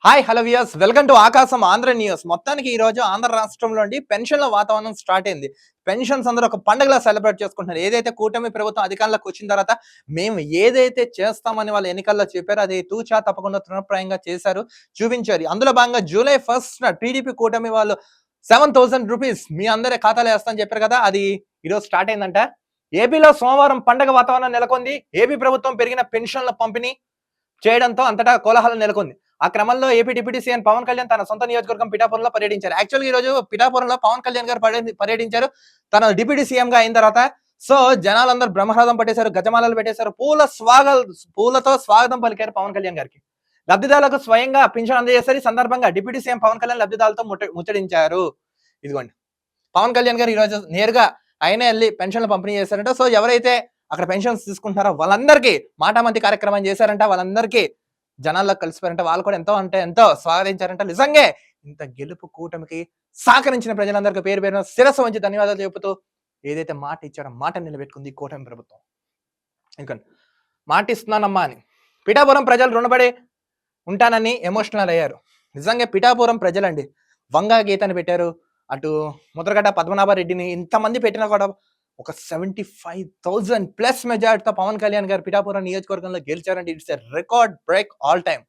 Hi hello viewers, welcome to ఆకాశం Andhra news. మొత్తానికి ఈ రోజు ఆంధ్ర రాష్ట్రంలో పెన్షన్ల వాతావరణం స్టార్ట్ అయింది. పెన్షన్స్ అందరూ ఒక పండుగలా సెలబ్రేట్ చేసుకుంటున్నారు. ఏదైతే కూటమి ప్రభుత్వం అధికారంలోకి వచ్చిన తర్వాత మేము ఏదైతే చేస్తామని వాళ్ళు ఎన్నికల్లో చెప్పారో అది తూచా తప్పకుండా తృణప్రాయంగా చేశారు, చూపించారు. అందులో భాగంగా జూలై 1న టీడీపీ కూటమి వాళ్ళు 7,000 రూపీస్ మీ అందరి ఖాతాలో వేస్తామని చెప్పారు కదా, అది ఈరోజు స్టార్ట్ అయిందంట. ఏపీలో సోమవారం పండుగ వాతావరణం నెలకొంది. ఏపీ ప్రభుత్వం పెరిగిన పెన్షన్ల పంపిణీ చేయడంతో అంతటా కోలాహలం నెలకొంది. ఆ క్రమంలో AP deputy CM Pawan Kalyan తన సొంత నియోజకవర్గం పిఠాపురంలో పర్యటించారు. యాక్చువల్గా ఈ రోజు పిఠాపురంలో పవన్ కళ్యాణ్ గారు పర్యటించారు తన డిప్యూటీ సీఎం గా అయిన తర్వాత. సో జనాలందరూ బ్రహ్మరథం పట్టేశారు, గజమాలలు పెట్టేశారు, పూలతో స్వాగతం పలికారు పవన్ కళ్యాణ్ గారికి. లబ్ధిదారులకు స్వయంగా పింఛన్ అందజేస్తారు. ఈ సందర్భంగా డిప్యూటీ సీఎం పవన్ కళ్యాణ్ లబ్ధిదారులతో ముచ్చడించారు. ఇదిగోండి, పవన్ కళ్యాణ్ గారు ఈ రోజు నేరుగా ఆయనే వెళ్ళి పెన్షన్లు పంపిణీ చేశారంట. సో ఎవరైతే అక్కడ పెన్షన్స్ తీసుకుంటున్నారో వాళ్ళందరికీ మాటామంతి కార్యక్రమం చేశారంట. వాళ్ళందరికీ జనాల్లో కలిసిపోయారంట. వాళ్ళు కూడా ఎంతో స్వాగతించారంట. నిజంగా ఇంత గెలుపు కూటమికి సహకరించిన ప్రజలందరికీ పేరు పేరున శిరస్సు వంచి ధన్యవాదాలు చెబుతూ ఏదైతే మాట ఇచ్చాడో మాట నిలబెట్టుకుంది కూటమి ప్రభుత్వం. ఇంకా మాట ఇస్తున్నానమ్మా అని పిఠాపురం ప్రజలు రుణపడి ఉంటానని ఎమోషనల్ అయ్యారు. నిజంగా పిఠాపురం ప్రజలండి వంగా గీతని పెట్టారు. అటు ముద్రగడ్డ పద్మనాభరెడ్డిని ఇంతమంది పెట్టినా కూడా ఒక 75,000+ మెజార్టీతో పవన్ కళ్యాణ్ గారు పిఠాపురం నియోజకవర్గంలో గెలిచారంటే it's a record break all time.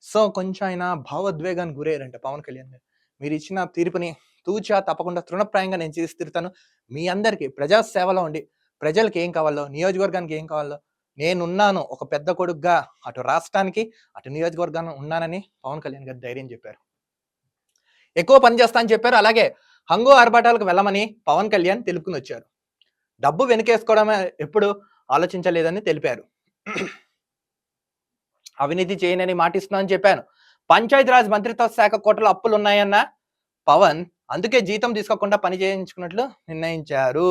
So కొంచెం ఆయన భావోద్వేగానికి గురయ్యారంటే పవన్ కళ్యాణ్ గారు. మీరు ఇచ్చిన తీర్పుని తూచా తప్పకుండా తృణప్రాయంగా నేను చేసి తిరుతాను. మీ అందరికీ ప్రజా సేవలో ఉండి ప్రజలకు ఏం కావాలో, నియోజకవర్గానికి ఏం కావాలో నేనున్నాను ఒక పెద్ద కొడుకుగా, అటు రాష్ట్రానికి అటు నియోజకవర్గాన్ని ఉన్నానని పవన్ కళ్యాణ్ గారు ధైర్యం చెప్పారు. ఎక్కువ పని చేస్తా అని చెప్పారు. అలాగే హంగు ఆర్భాటాలకు వెళ్ళమని పవన్ కళ్యాణ్ తెలుపుకుని వచ్చారు. డబ్బు వెనకేసుకోవడమే ఎప్పుడు ఆలోచించలేదని తెలిపారు. అవినీతి చేయనని మాటిస్తున్నా అని చెప్పాను. పంచాయతీరాజ్ మంత్రిత్వ శాఖ కోట్ల అప్పులు ఉన్నాయన్న పవన్, అందుకే జీతం తీసుకోకుండా పని చేయించుకున్నట్లు నిర్ణయించారు.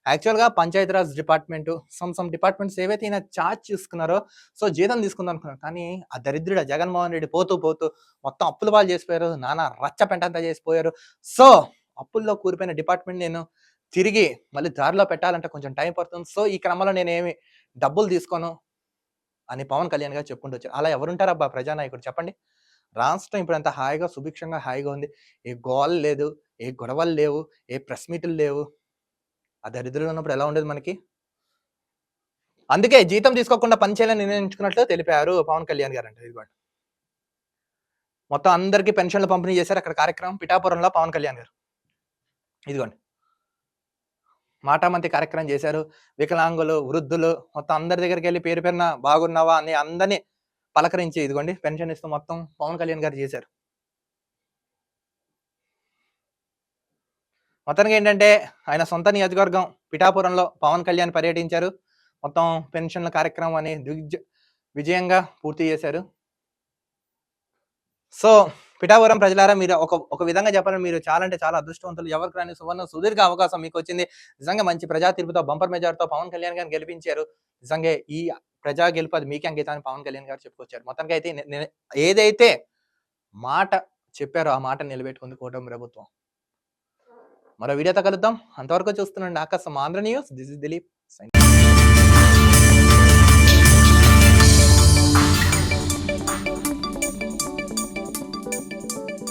యాక్చువల్గా పంచాయతీరాజ్ డిపార్ట్మెంట్ సమ్ డిపార్ట్మెంట్స్ ఏవైతే ఈయన ఛార్జ్ చేసుకున్నారో సో జీతం తీసుకుందాం అనుకున్నారు. కానీ ఆ దరిద్రుడు జగన్మోహన్ రెడ్డి పోతూ మొత్తం అప్పుల పాలు చేసిపోయారు, నానా రచ్చ పెంటంతా చేసిపోయారు. సో అప్పుల్లో కూరిపోయిన డిపార్ట్మెంట్ నేను తిరిగి మళ్ళీ దారిలో పెట్టాలంటే కొంచెం టైం పడుతుంది. సో ఈ క్రమంలో నేనేమి డబ్బులు తీసుకోను అని పవన్ కళ్యాణ్ గారు చెప్పుకుంటూ వచ్చారు. అలా ఎవరుంటారు అబ్బా ప్రజానాయకుడు చెప్పండి? రాష్ట్రం ఇప్పుడు అంత హాయిగా సుభిక్షంగా హాయిగా ఉంది. ఏ గోల్ లేదు, ఏ గొడవలు లేవు, ఏ ప్రెస్ మీట్లు లేవు. ఆ దరిద్రులు ఉన్నప్పుడు ఎలా ఉండేది మనకి? అందుకే జీతం తీసుకోకుండా పని చేయాలని నిర్ణయించుకున్నట్లు తెలిపారు పవన్ కళ్యాణ్ గారు. అంటే ఇదిగోండి, మొత్తం అందరికీ పెన్షన్లు పంపిణీ చేశారు అక్కడ కార్యక్రమం పిఠాపురంలో పవన్ కళ్యాణ్ గారు. ఇదిగోండి, మాటామంతి కార్యక్రమం చేశారు. వికలాంగులు, వృద్ధులు మొత్తం అందరి దగ్గరికి వెళ్ళి పేరు పేరున బాగున్నావా అని అందరినీ పలకరించి ఇదిగోండి పెన్షన్ ఇస్తూ మొత్తం పవన్ కళ్యాణ్ గారు చేశారు. మొత్తానికి ఏంటంటే ఆయన సొంత నియోజకవర్గం పిఠాపురంలో పవన్ కళ్యాణ్ పర్యటించారు. మొత్తం పెన్షన్ల కార్యక్రమం అని విజయంగా పూర్తి చేశారు. సో పిఠాపురం ప్రజలారా, మీరు ఒక విధంగా చెప్పాలని మీరు చాలా అంటే చాలా అదృష్టవంతులు. ఎవరికి రాని సువర్ణ సుదీర్ఘ అవకాశం మీకు వచ్చింది. నిజంగా మంచి ప్రజా తీర్పుతో బంపర్ మెజార్టీతో పవన్ కళ్యాణ్ గారిని గెలిపించారు. నిజంగా ఈ ప్రజా గెలుపు అది మీకే అంకితం అని పవన్ కళ్యాణ్ గారు చెప్పుకొచ్చారు. మొత్తానికి అయితే ఏదైతే మాట చెప్పారో ఆ మాట నిలబెట్టుకుంది కూటమి ప్రభుత్వం. మరో వీడియోతో కలుద్దాం. అంతవరకు చూస్తున్నాండి ఆకాశం Andhra news. This is Dilip.